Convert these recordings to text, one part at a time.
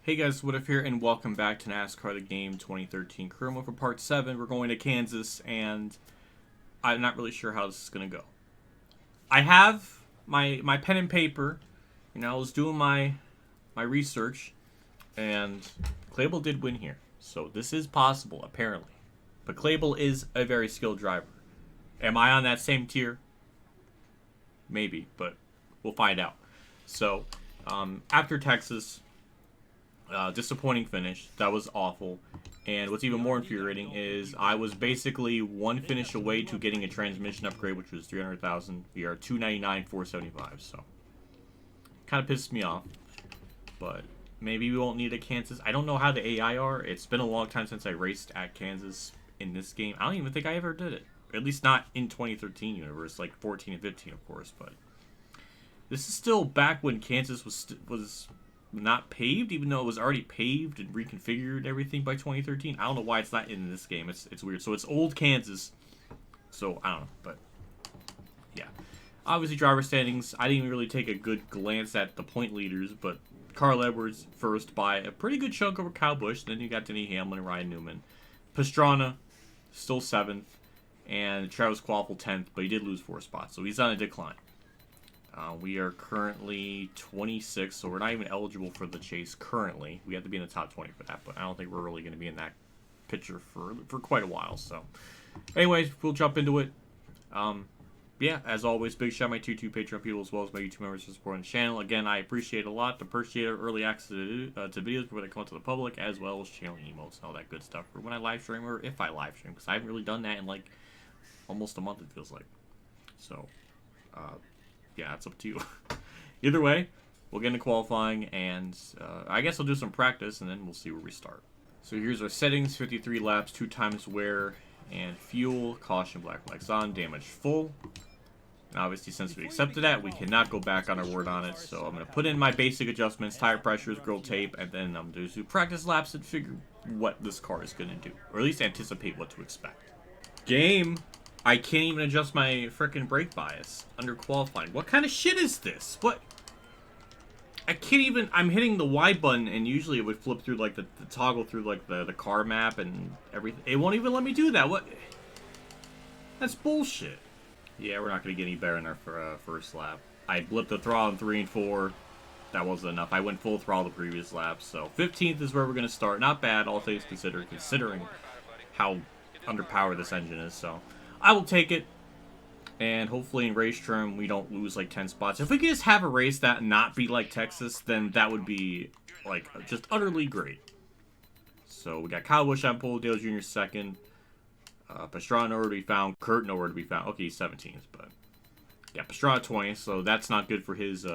Hey guys, WhatiF here, and welcome back to NASCAR the Game 2013 Career Mode for Part 7. We're going to Kansas, and I'm not really sure how this is going to go. I have my pen and paper. I was doing my research, and Clable did win here. So this is possible, apparently. But Clable is a very skilled driver. Am I on that same tier? Maybe, but we'll find out. So, after Texas... disappointing finish. That was awful. And what's even more infuriating is I was basically one finish away to getting a transmission upgrade, which was $300,000. We are $299, $475. So kind of pissed me off. But maybe we won't need a Kansas. I don't know how the AI are. It's been a long time since I raced at Kansas in this game. I don't even think I ever did it. At least not in 2013 universe, like 14 and 15, of course. But this is still back when Kansas was not paved, even though it was already paved and reconfigured and everything by 2013. I don't know why it's not in this game. It's weird. So it's old Kansas. So I don't know, but yeah. Obviously driver standings. I didn't even really take a good glance at the point leaders, but Carl Edwards first by a pretty good chunk over Kyle Busch. Then you got Denny Hamlin and Ryan Newman. Pastrana still 7th, and Travis Kvapil 10th, but he did lose 4 spots, so he's on a decline. We are currently 26, so we're not even eligible for the chase currently. We have to be in the top 20 for that, but I don't think we're really going to be in that picture for quite a while. So, anyways, we'll jump into it. Yeah, as always, big shout out to my 2 Patreon people as well as my YouTube members for supporting the channel. Again, I appreciate it a lot. Appreciate early access to videos before they come out to the public, as well as channel emotes and all that good stuff for when I live stream or if I live stream, because I haven't really done that in like almost a month, it feels like. So, yeah, it's up to you. Either way, we'll get into qualifying, and I guess I'll do some practice, and then we'll see where we start. So here's our settings: 53 laps, 2 times wear, and fuel. Caution, black flags on, damage full. And obviously, since we accepted that, we cannot go back on our word on it. So I'm going to put in my basic adjustments: tire pressures, grill tape, and then I'm going to do practice laps and figure what this car is going to do, or at least anticipate what to expect. Game. I can't even adjust my frickin' brake bias under qualifying. What kind of shit is this? What? I can't even... I'm hitting the Y button, and usually it would flip through, like, the toggle through, like, the car map and everything. It won't even let me do that. What? That's bullshit. Yeah, we're not going to get any better in our first lap. I blipped the throttle in 3 and 4. That wasn't enough. I went full throttle the previous lap. So 15th is where we're going to start. Not bad, all things considered, considering how underpowered this engine is, so... I will take it, and hopefully in race trim we don't lose like 10 spots. If we could just have a race that not be like Texas, then that would be like just utterly great. So we got Kyle Busch on pole, Dale Jr. 2nd, Pastrana nowhere to be found, Kurt nowhere to be found. Okay, he's 17th, but yeah, Pastrana 20th, so that's not good for his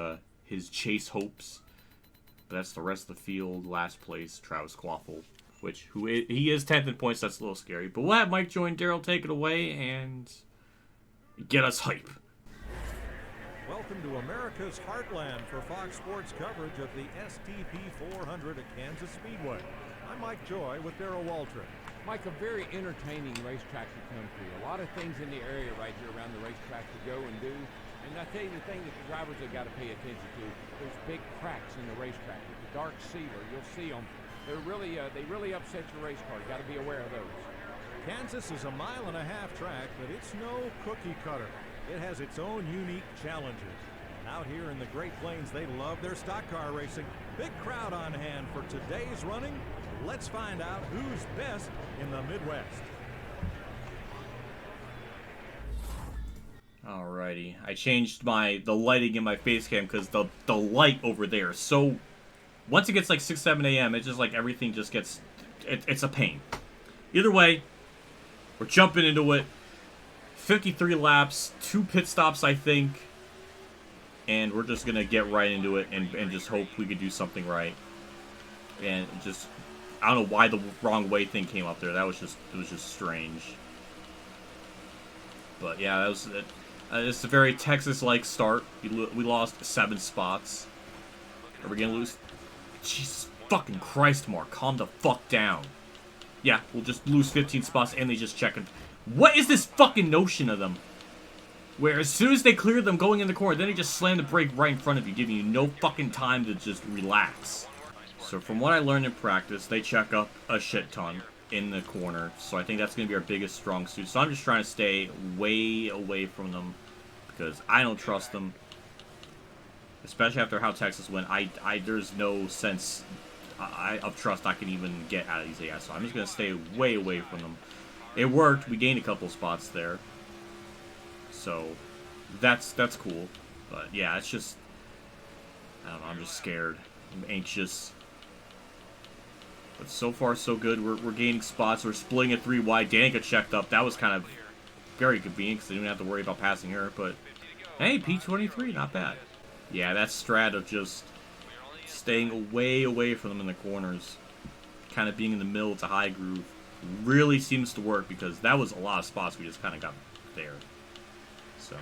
chase hopes. But that's the rest of the field. Last place, Travis Kvapil. He is 10th in points, that's a little scary. But we'll have Mike join Daryl take it away and get us hype. Welcome to America's Heartland for Fox Sports coverage of the STP 400 at Kansas Speedway. I'm Mike Joy with Darrell Waltrip. Mike, a very entertaining racetrack to come to. A lot of things in the area right here around the racetrack to go and do. And I tell you the thing that the drivers have got to pay attention to, there's big cracks in the racetrack. With the dark sealer, you'll see them. They really upset your race car. You got to be aware of those. Kansas is a 1.5 mile track, but it's no cookie cutter. It has its own unique challenges. And out here in the Great Plains, they love their stock car racing. Big crowd on hand for today's running. Let's find out who's best in the Midwest. Alrighty, I changed the lighting in my face cam because the light over there is so... Once it gets like 6, 7 a.m., it's just like everything just gets... It's a pain. Either way, we're jumping into it. 53 laps, 2 pit stops, I think. And we're just going to get right into it and just hope we could do something right. And just... I don't know why the wrong way thing came up there. It was just strange. But yeah, that was it. It's a very Texas-like start. We lost 7 spots. Are we going to lose... Jesus fucking Christ, Mark. Calm the fuck down. Yeah, we'll just lose 15 spots and they just check it. What is this fucking notion of them? Where as soon as they clear them going in the corner, then they just slam the brake right in front of you, giving you no fucking time to just relax. So from what I learned in practice, they check up a shit ton in the corner. So I think that's going to be our biggest strong suit. So I'm just trying to stay way away from them because I don't trust them. Especially after how Texas went, there's no sense of trust I can even get out of these AI. So I'm just going to stay way away from them. It worked. We gained a couple spots there. So that's cool. But yeah, it's just, I don't know, I'm just scared. I'm anxious. But so far, so good. We're gaining spots. We're splitting it 3 wide. Danica checked up. That was kind of very convenient because they didn't have to worry about passing her. But hey, P23, not bad. Yeah, that strat of just staying way away from them in the corners, kind of being in the middle to high groove, really seems to work because that was a lot of spots we just kind of got there. So,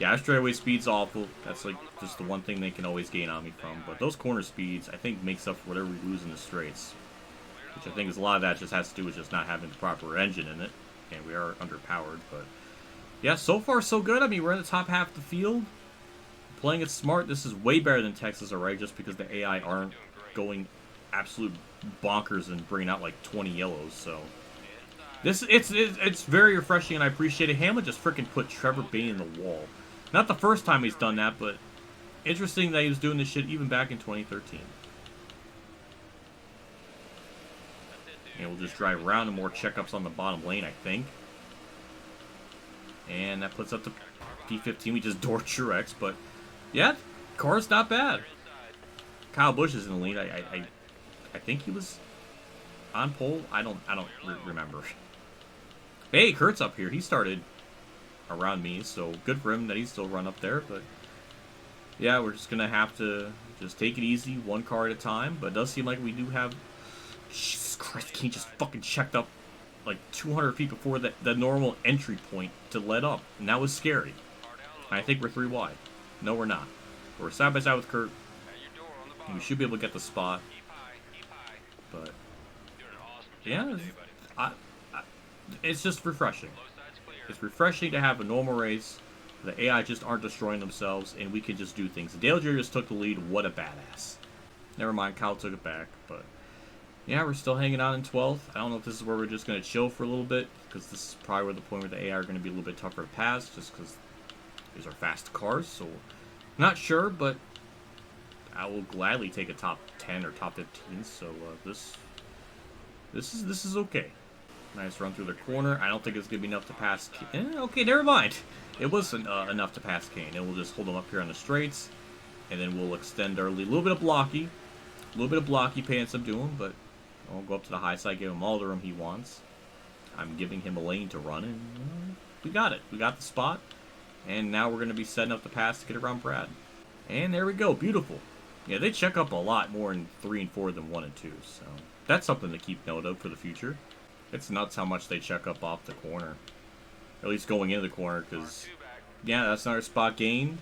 yeah, our straightaway speed's awful. That's like just the one thing they can always gain on me from. But those corner speeds, I think, makes up for whatever we lose in the straights. Which I think is a lot of that just has to do with just not having the proper engine in it. And we are underpowered. But, yeah, so far so good. I mean, we're in the top half of the field. Playing it smart, this is way better than Texas, alright, just because the AI aren't going absolute bonkers and bringing out like 20 yellows, so it's very refreshing and I appreciate it. Hamlin just freaking put Trevor Bayne in the wall. Not the first time he's done that, but interesting that he was doing this shit even back in 2013. And we'll just drive around and more checkups on the bottom lane, I think. And that puts up the P15. We just door Truex, but yeah, car's not bad. Kyle Busch is in the lead. I think he was on pole. I don't remember. Hey, Kurt's up here. He started around me, so good for him that he's still run up there. But yeah, we're just gonna have to just take it easy, one car at a time. But it does seem like we do have. Jesus Christ, King just fucking checked up like 200 feet before the normal entry point to let up, and that was scary. I think we're 3 wide. No, we're not. We're side by side with Kurt. And we should be able to get the spot. But yeah, it's just refreshing. It's refreshing to have a normal race. The AI just aren't destroying themselves, and we can just do things. Dale Jr. just took the lead. What a badass. Never mind, Kyle took it back. But yeah, we're still hanging on in 12th. I don't know if this is where we're just going to chill for a little bit, because this is probably where the point where the AI are going to be a little bit tougher to pass, just because these are fast cars, so not sure, but I will gladly take a top 10 or top 15. So this is okay. Nice run through the corner. I don't think it's gonna be enough to pass. Okay, never mind. It wasn't enough to pass Kane. And we'll just hold him up here on the straights, and then we'll extend our lead. A little bit of blocky, paying some to him, but I'll go up to the high side, give him all the room he wants. I'm giving him a lane to run, and we got it. We got the spot. And now we're going to be setting up the pass to get around Brad. And there we go. Beautiful. Yeah, they check up a lot more in 3 and 4 than 1 and 2. So that's something to keep note of for the future. It's nuts how much they check up off the corner. At least going into the corner, because, yeah, that's another spot gain.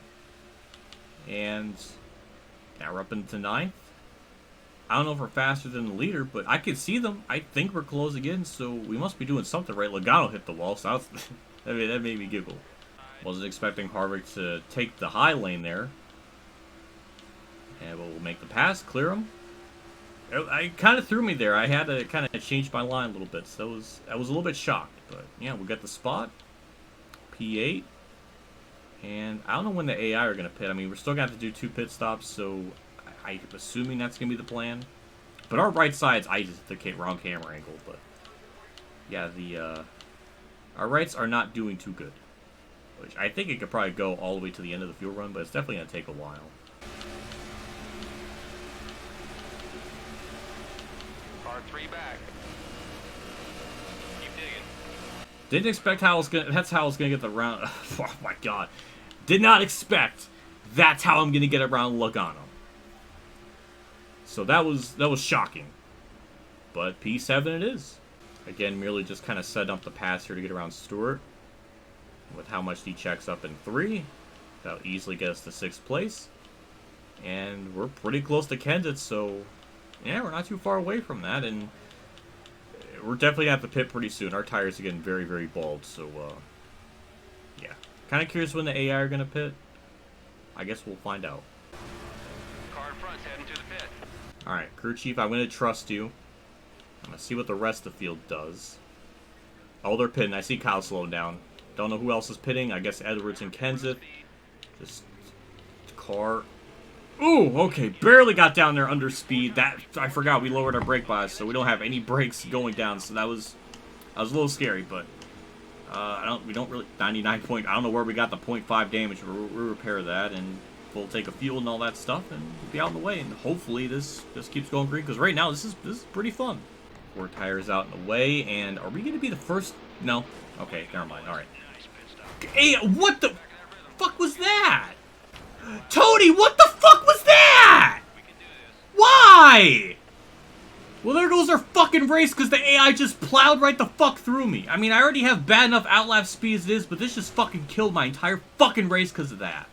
And now we're up into 9th. I don't know if we're faster than the leader, but I can see them. I think we're closing in, so we must be doing something right. Logano hit the wall, so that made me giggle. Wasn't expecting Harvick to take the high lane there. And we'll make the pass, clear him. I kind of threw me there. I had to kind of change my line a little bit. So I was a little bit shocked. But yeah, we got the spot. P8. And I don't know when the AI are going to pit. I mean, we're still going to have to do 2 pit stops. So I'm assuming that's going to be the plan. But our right side's the wrong camera angle. But yeah, our rights are not doing too good. Which I think it could probably go all the way to the end of the fuel run, but it's definitely going to take a while. Car 3 back. Keep digging. Didn't expect how I was gonna. That's how I was gonna get the round. Oh my god! Did not expect. That's how I'm gonna get around Logano. So that was shocking. But P7 it is. Again, merely just kind of setting up the pass here to get around Stewart. With how much he checks up in 3, that'll easily get us to 6th place. And we're pretty close to Kenseth, so yeah, we're not too far away from that. And we're definitely going to have to pit pretty soon. Our tires are getting very, very bald, so yeah. Kind of curious when the AI are going to pit. I guess we'll find out. Car in front's heading to the pit. Alright, crew chief, I'm going to trust you. I'm going to see what the rest of the field does. Oh, they're pitting. I see Kyle slowing down. Don't know who else is pitting. I guess Edwards and Kenseth. Just car. Ooh, okay. Barely got down there under speed. That I forgot we lowered our brake bias, so we don't have any brakes going down. So that was a little scary, but we don't really 99 point. I don't know where we got the 0.5 damage. We'll repair that and we'll take a fuel and all that stuff and we'll be out in the way. And hopefully this keeps going green because right now this is pretty fun. 4 tires out in the way, and are we going to be the first? No. Okay, never mind. All right. Hey, what the fuck was that? Tony, what the fuck was that? Why? Well, there goes our fucking race because the AI just plowed right the fuck through me. I mean, I already have bad enough outlap speed as it is, but this just fucking killed my entire fucking race because of that.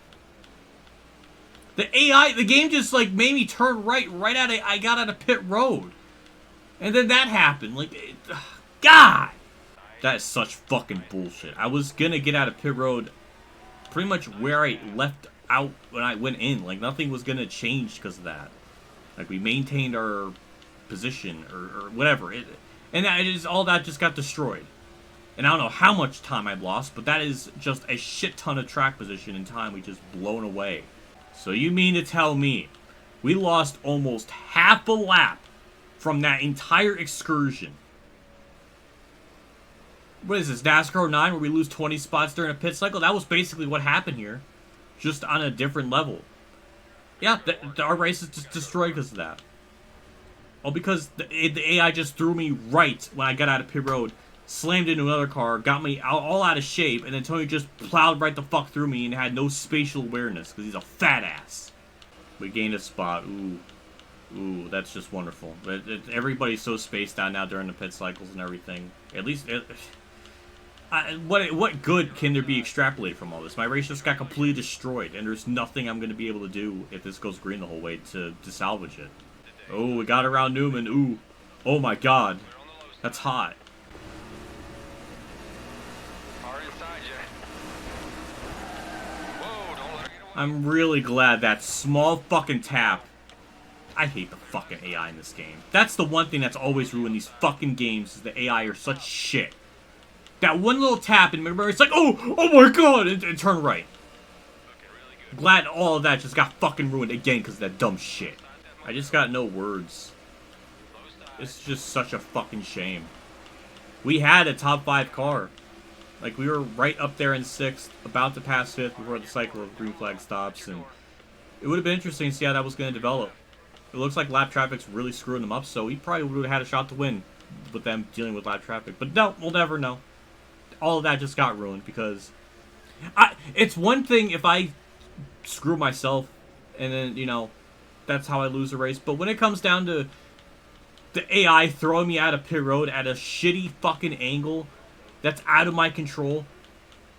The game just like made me turn right out of, I got out of pit road. And then that happened. Like, God! That is such fucking bullshit. I was gonna get out of pit road pretty much where I left out when I went in. Like, nothing was gonna change because of that. Like, we maintained our position or whatever. And that is, all that just got destroyed. And I don't know how much time I've lost, but that is just a shit ton of track position and time we just blown away. So you mean to tell me we lost almost half a lap from that entire excursion? What is this, NASCAR 09, where we lose 20 spots during a pit cycle? That was basically what happened here, just on a different level. Yeah, our race is just destroyed because of that. Oh, because the AI just threw me right when I got out of pit road, slammed into another car, got me all out of shape, and then Tony just plowed right the fuck through me and had no spatial awareness because he's a fat ass. We gained a spot. Ooh, that's just wonderful. Everybody's so spaced out now during the pit cycles and everything. At least, what good can there be extrapolated from all this? My race just got completely destroyed, and there's nothing I'm going to be able to do if this goes green the whole way to salvage it. Oh, we got around Newman. Ooh. Oh my god. That's hot. I'm really glad that small fucking tap. I hate the fucking AI in this game. That's the one thing that's always ruined these fucking games, is the AI are such shit. That one little tap and remember it's like, oh my god, and turn right. Glad all of that just got fucking ruined again because of that dumb shit. I just got no words. It's just such a fucking shame. We had a top 5 car. Like, we were right up there in 6th, about to pass 5th before the cycle of green flag stops, and it would have been interesting to see how that was going to develop. It looks like lap traffic's really screwing them up, so we probably would have had a shot to win with them dealing with lap traffic. But no, we'll never know. All of that just got ruined because... it's one thing if I screw myself and then, you know, that's how I lose a race. But when it comes down to the AI throwing me out of pit road at a shitty fucking angle that's out of my control,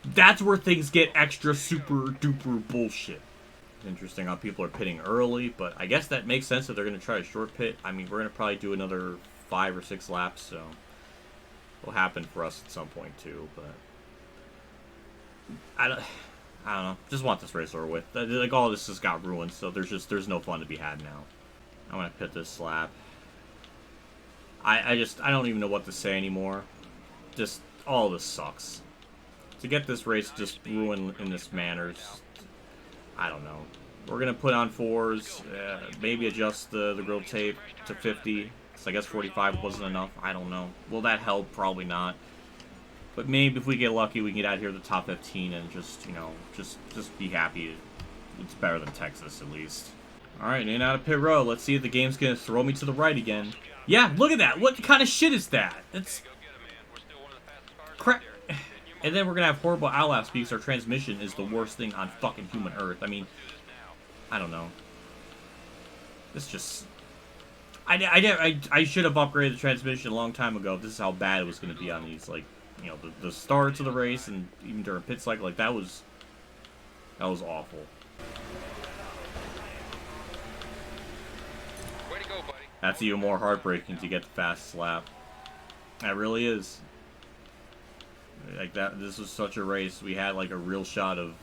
that's where things get extra super duper bullshit. Interesting how people are pitting early, but I guess that makes sense if they're going to try a short pit. I mean, we're going to probably do another 5 or 6 laps, so it'll happen for us at some point too, but I don't know. Just want this race over with. Like, all this just got ruined, so there's no fun to be had now. I'm going to pit this lap. I don't even know what to say anymore. Just, all of this sucks. To get this race just ruined in this manner, I don't know. We're going to put on 4s, maybe adjust the grill tape to 50, so I guess 45 wasn't enough. I don't know. Will that help? Probably not. But maybe if we get lucky, we can get out here to the top 15 and just, you know, just be happy. It's better than Texas, at least. Alright, in out of pit row. Let's see if the game's going to throw me to the right again. Yeah, look at that. What kind of shit is that? It's crap. And then we're going to have horrible outlap speeds. Our transmission is the worst thing on fucking human earth. I mean, I don't know. This just... I should have upgraded the transmission a long time ago. This is how bad it was going to be on these, like, you know, the starts of the race and even during pit cycle. Like, that was awful. Way to go, buddy. That's even more heartbreaking to get the fastest lap. That really is. Like, that, this was such a race. We had, like, a real shot of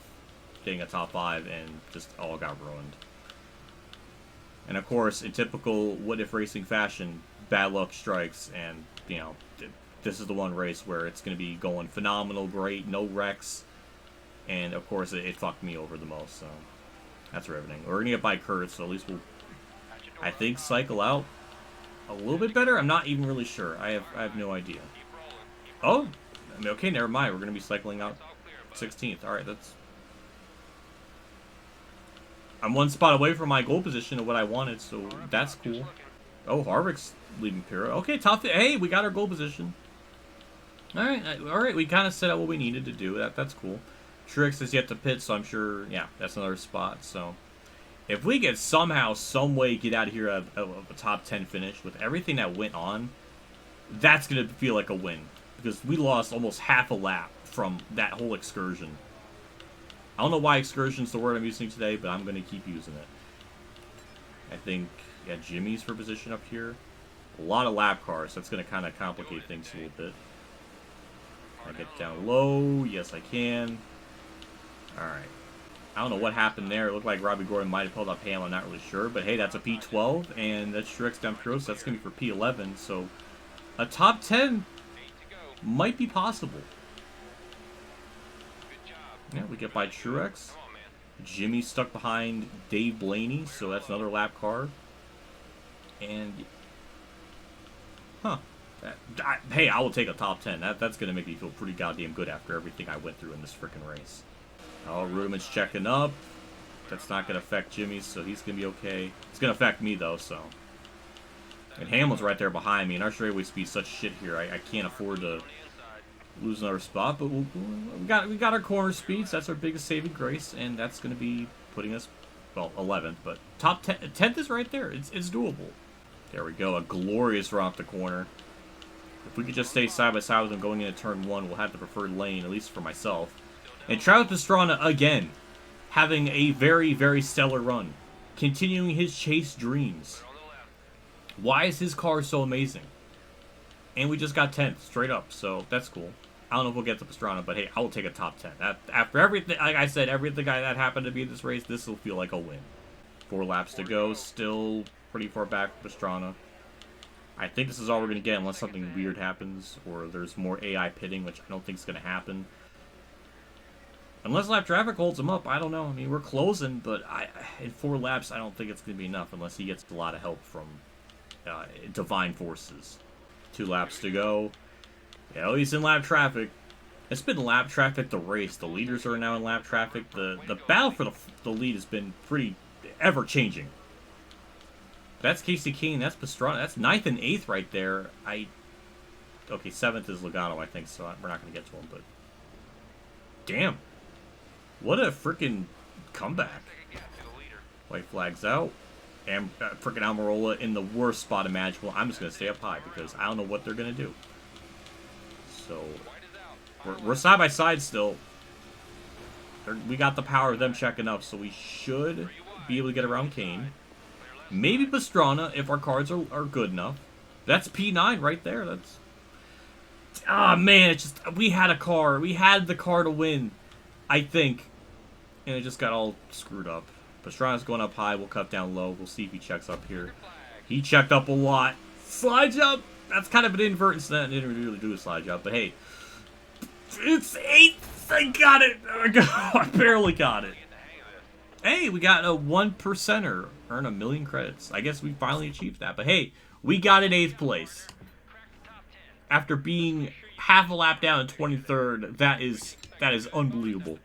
getting a top 5 and just all got ruined. And of course, in typical WhatiFRacing fashion, bad luck strikes, and, you know, this is the one race where it's going to be going phenomenal, great, no wrecks, and of course, it fucked me over the most, so that's riveting. We're going to get by Kurt, so at least we'll, I think, cycle out a little bit better. I'm not even really sure. I have no idea. Oh, I mean, okay, never mind. We're going to be cycling out 16th. All right, that's... I'm one spot away from my goal position of what I wanted, so that's cool. Oh, Harvick's leading Pyrrha. Okay, top... Hey, we got our goal position. All right. We kind of set out what we needed to do. That's cool. Truex is yet to pit, so I'm sure, yeah, that's another spot. So, if we could somehow, some way get out of here of a top 10 finish with everything that went on, that's going to feel like a win. Because we lost almost half a lap from that whole excursion. I don't know why excursion's the word I'm using today, but I'm going to keep using it. I think, yeah, Jimmy's for position up here. A lot of lap cars, so that's going to kind of complicate things a little bit. I get down low. Yes, I can. Alright. I don't know what happened there. It looked like Robbie Gordon might have pulled up Ham. I'm not really sure. But hey, that's a P12, and that's Truex down Pyrrha, so that's going to be for P11. So a top 10 might be possible. Yeah, we get by Truex. Jimmy stuck behind Dave Blaney, so that's another lap car. And, huh. Hey, I will take a top 10. That's going to make me feel pretty goddamn good after everything I went through in this freaking race. Oh, Rudiman's checking up. That's not going to affect Jimmy, so he's going to be okay. It's going to affect me, though, so. And Hamlin's right there behind me, and our straightaway speed's such shit here. I can't afford to lose another spot, but we got our corner speeds. That's our biggest saving grace, and that's going to be putting us, well, 11th, but top 10, 10th is right there. It's doable. There we go, a glorious run off the corner. If we could just stay side by side with them going into turn 1, we'll have the preferred lane, at least for myself. And Travis Pastrana, again, having a very, very stellar run. Continuing his chase dreams. Why is his car so amazing? And we just got 10th, straight up, so that's cool. I don't know if we'll get to Pastrana, but hey, I will take a top 10. After everything, like I said, everything that happened to be in this race, this will feel like a win. 4 laps to go, still pretty far back for Pastrana. I think this is all we're going to get unless something weird happens, or there's more AI pitting, which I don't think is going to happen. Unless lap traffic holds him up, I don't know. I mean, we're closing, but in 4 laps, I don't think it's going to be enough unless he gets a lot of help from divine forces. 2 laps to go. Yeah, oh, he's in lap traffic. It's been lap traffic the race. The leaders are now in lap traffic. The battle for the lead has been pretty ever-changing. That's Casey King. That's Pastrana. That's 9th and 8th right there. Okay, 7th is Logano, I think, so we're not going to get to him, but... Damn. What a freaking comeback. White flag's out. And freaking Almirola in the worst spot imaginable. I'm just going to stay up high because I don't know what they're going to do. So, we're side by side still. We got the power of them checking up, so we should be able to get around Kane. Maybe Pastrana if our cards are good enough. That's P9 right there. That's... Ah, man, it's just... We had a car. We had the car to win, I think. And it just got all screwed up. Pastrana's going up high. We'll cut down low. We'll see if he checks up here. He checked up a lot. Slide jump. That's kind of an inadvertence. That didn't really do a slide jump. But hey, it's 8th. I got it. I barely got it. Hey, we got a 1%er. Earn 1 million credits. I guess we finally achieved that. But hey, we got in 8th place. After being half a lap down in 23rd, that is unbelievable.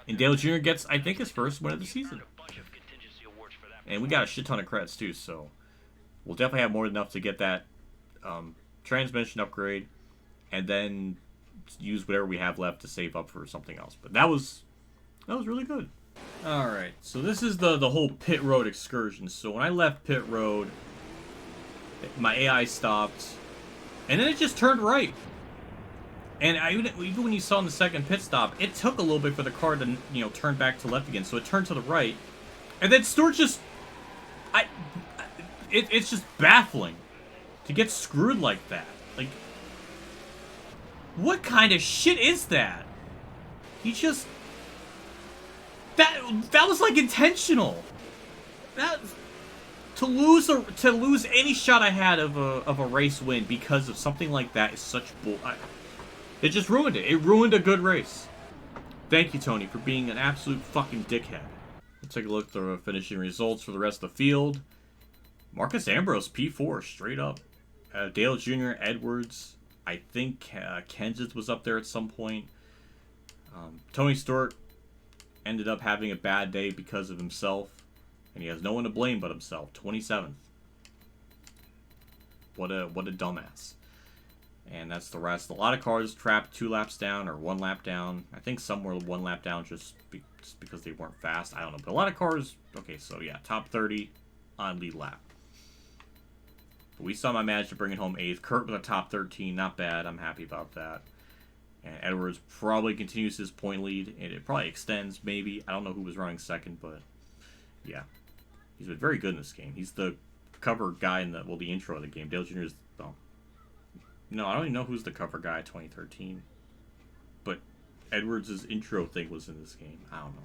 And Dale Jr. gets, I think, his first win of the season. And we got a shit ton of credits, too, so we'll definitely have more than enough to get that transmission upgrade and then use whatever we have left to save up for something else. But that was really good. Alright, so this is the whole pit road excursion. So when I left pit road, my AI stopped, and then it just turned right. And even when you saw in the second pit stop, it took a little bit for the car to, turn back to left again. So it turned to the right. And then Stewart just... It's just baffling to get screwed like that. Like, what kind of shit is that? He just... That was, like, intentional. To lose any shot I had of a race win because of something like that is such bull. It just ruined it. It ruined a good race. Thank you, Tony, for being an absolute fucking dickhead. Let's take a look at the finishing results for the rest of the field. Marcus Ambrose, P4, straight up. Dale Jr., Edwards. I think Kenseth was up there at some point. Tony Stewart ended up having a bad day because of himself. And he has no one to blame but himself. 27th. What a dumbass. And that's the rest. A lot of cars trapped 2 laps down or 1 lap down. I think some were 1 lap down just because they weren't fast. I don't know. But a lot of cars... Okay, so yeah. Top 30 on lead lap. But we saw my manage to bring it home 8th. Kurt with a top 13. Not bad. I'm happy about that. And Edwards probably continues his point lead. And it probably extends, maybe. I don't know who was running second, but... Yeah. He's been very good in this game. He's the cover guy in the intro of the game. Dale Jr. is... Oh. No, I don't even know who's the cover guy 2013. But Edwards' intro thing was in this game. I don't know.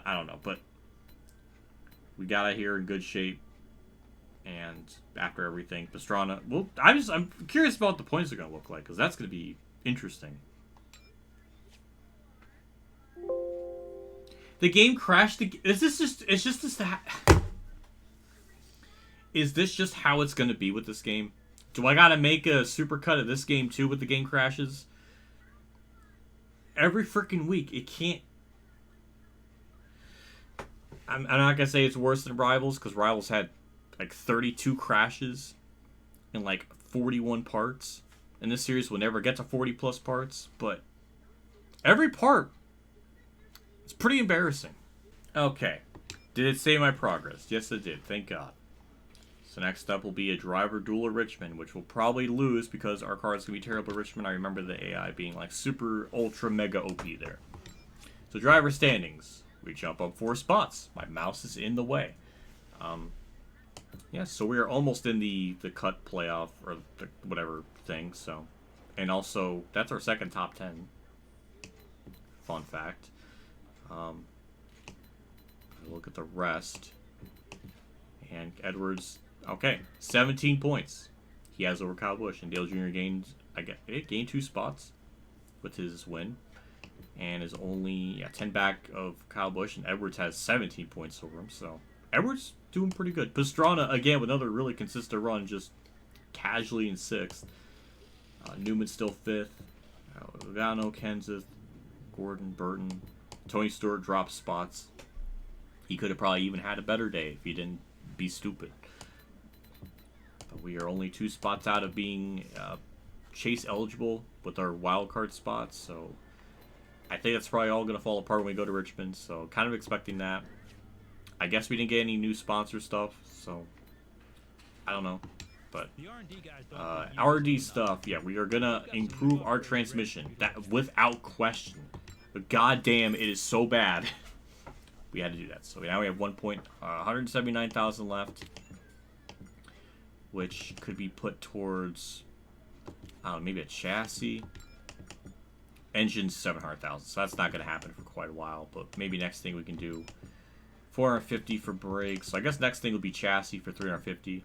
I don't know, but we got out here in good shape. And after everything, Pastrana... Well, I'm curious about what the points are going to look like, because that's going to be interesting. The game crashed. Is this just how it's going to be with this game? Do I got to make a supercut of this game too with the game crashes? Every freaking week. It can't... I'm not going to say it's worse than Rivals, because Rivals had like 32 crashes in like 41 parts. And this series will never get to 40 plus parts, but every part... It's pretty embarrassing. Okay. Did it save my progress? Yes, it did. Thank God. So next up will be a driver duel at Richmond, which we'll probably lose because our car is going to be terrible at Richmond. I remember the AI being like super, ultra, mega OP there. So driver standings. We jump up 4 spots. My mouse is in the way. Yeah, so we are almost in the cut playoff or the whatever thing. So, and also, that's our second top 10. Fun fact. Look at the rest. And Edwards, okay, 17 points. He has over Kyle Busch, and Dale Jr. gained 2 spots with his win, and is only 10 back of Kyle Busch, and Edwards has 17 points over him. So Edwards doing pretty good. Pastrana again with another really consistent run, just casually in 6th. Newman still 5th. Logano, Kenseth, Gordon, Burton. Tony Stewart dropped spots. He could have probably even had a better day if he didn't be stupid. But we are only 2 spots out of being chase eligible with our wild card spots, so I think that's probably all going to fall apart when we go to Richmond, so kind of expecting that. I guess we didn't get any new sponsor stuff, so I don't know. But R&D stuff, yeah, we are going to improve our transmission, that without question. But goddamn, it is so bad. We had to do that. So now we have 179,000 left, which could be put towards, I don't know, maybe a chassis. Engine's 700,000, so that's not going to happen for quite a while. But maybe next thing we can do 450 for brakes. So I guess next thing will be chassis for 350,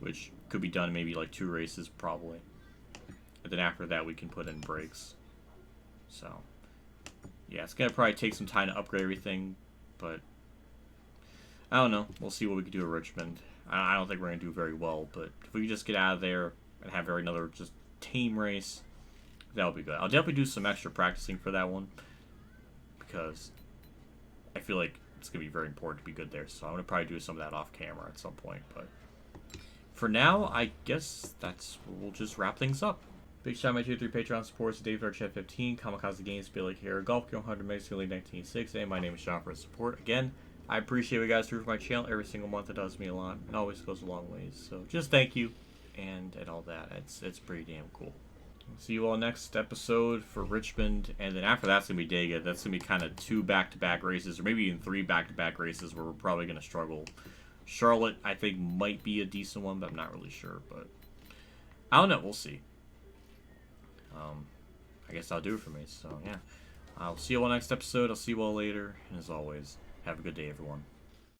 which could be done in maybe like 2 races probably. And then after that we can put in brakes. So, yeah, it's going to probably take some time to upgrade everything, but I don't know. We'll see what we can do at Richmond. I don't think we're going to do very well, but if we can just get out of there and have another just team race, that'll be good. I'll definitely do some extra practicing for that one because I feel like it's going to be very important to be good there, so I'm going to probably do some of that off camera at some point, but for now, I guess we'll just wrap things up. Big shout out to my 2-3 Patreon supporters, David Archett 15, Kamikazegames, Billy here, Golf Girl 100 Mexico League 1960, and my name is Sean for support. Again, I appreciate what you guys do for my channel every single month. It does me a lot. It always goes a long ways. So just thank you and all that. It's pretty damn cool. See you all next episode for Richmond, and then after that's gonna be Dega. That's gonna be kind of 2 back-to-back races, or maybe even 3 back-to-back races where we're probably gonna struggle. Charlotte, I think, might be a decent one, but I'm not really sure. But I don't know. We'll see. I guess that'll do it for me. So, yeah. I'll see you all next episode. I'll see you all later. And as always, have a good day, everyone.